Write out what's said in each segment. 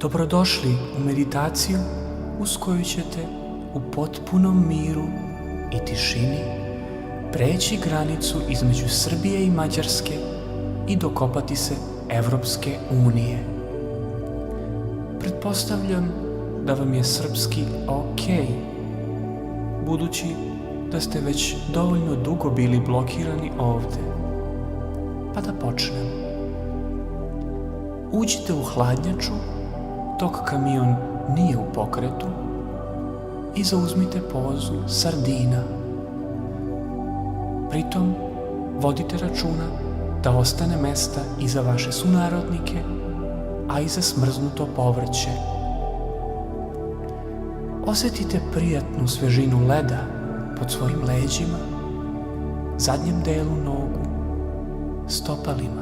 Dobrodošli u meditaciju uz koju ćete u potpunom miru i tišini preći granicu između Srbije i Mađarske i dokopati se Evropske unije. Pretpostavljam da vam je srpski ok, budući da ste već dovoljno dugo bili blokirani ovde. Pa da počnemo. Uđite u hladnjaču dok kamion nije u pokretu i zauzmite pozu sardina. Pritom vodite računa da ostane mesta i za vaše sunarodnike, a i za smrznuto povrće. Osjetite prijatnu svežinu leda pod svojim leđima, zadnjem delu nogu, stopalima.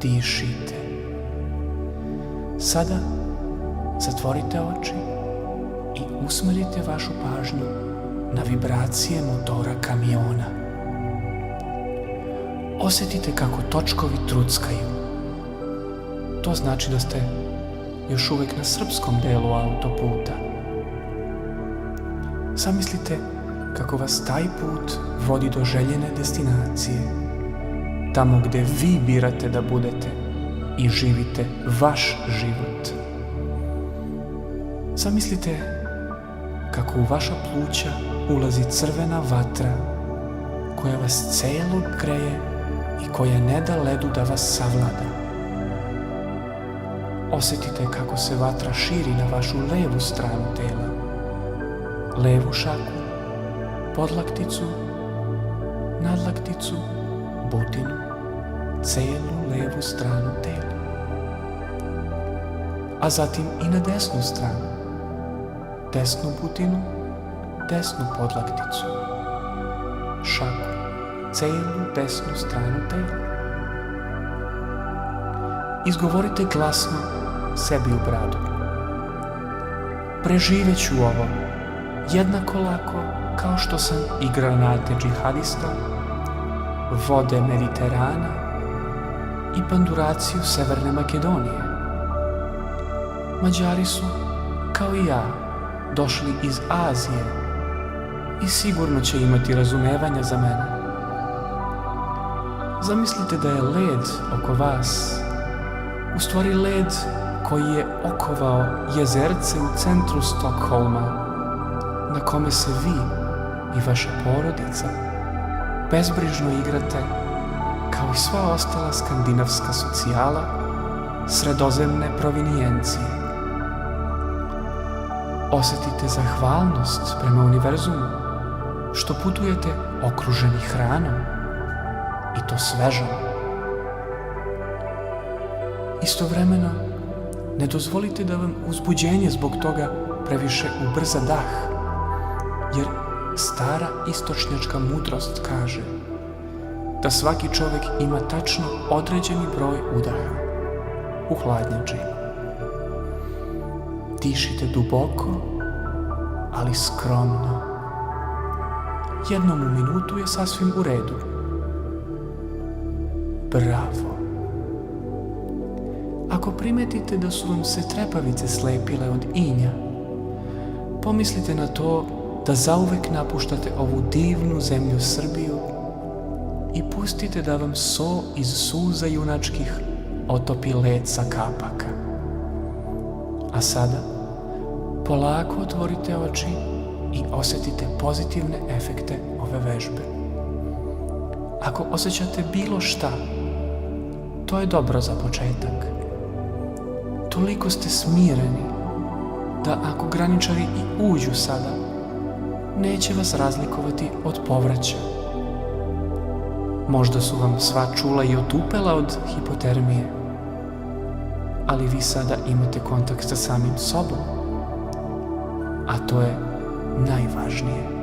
Dišite. Sada zatvorite oči i usmerite vašu pažnju na vibracije motora kamiona. Osjetite kako točkovi truckaju. To znači da ste još uvek na srpskom delu autoputa. Zamislite kako vas taj put vodi do željene destinacije, tamo gde vi birate da budete i živite vaš život. Zamislite kako u vaša pluća ulazi crvena vatra koja vas celog greje i koja ne da ledu da vas savlada. Osjetite kako se vatra širi na vašu levu stranu tela, levu šaku, podlakticu, nadlakticu, butinu, celu levu stranu tela. A zatim i na desnu stranu, desnu butinu, desnu podlakticu, šaku, celu desnu stranu tela. Izgovorite glasno sebi u bradu. Preživeću ovo jednako lako kao što sam i granate džihadista, vode Mediterana i panduraciju Severne Makedonije. Mađari su, kao i ja, došli iz Azije i sigurno će imati razumevanja za mene. Zamislite da je led oko vas u stvari led koji je okovao jezerce u centru Stokholma, na kome se vi i vaša porodica bezbrižno igrate kao i sva ostala skandinavska socijala sredozemne provinijencije. Osjetite zahvalnost prema univerzumu što putujete okruženi hranom i to svežom. Istovremeno, ne dozvolite da vam uzbuđenje zbog toga previše ubrza dah, jer stara istočnjačka mudrost kaže da svaki čovek ima tačno određeni broj udaha u hladnjači. Dišite duboko, ali skromno. Jednom u minutu je sasvim u redu. Bravo! Ako primetite da su vam se trepavice slepile od inja, pomislite na to da zauvek napuštate ovu divnu zemlju Srbiju i pustite da vam so iz suza junačkih otopi led sa kapaka. A sada, polako otvorite oči i osjetite pozitivne efekte ove vežbe. Ako osjećate bilo šta, to je dobro za početak. Toliko ste smireni da ako graničari i uđu sada, neće vas razlikovati od povraća. Možda su vam sva čula i otupela od hipotermije, ali vi sada imate kontakt sa samim sobom, a to je najvažnije.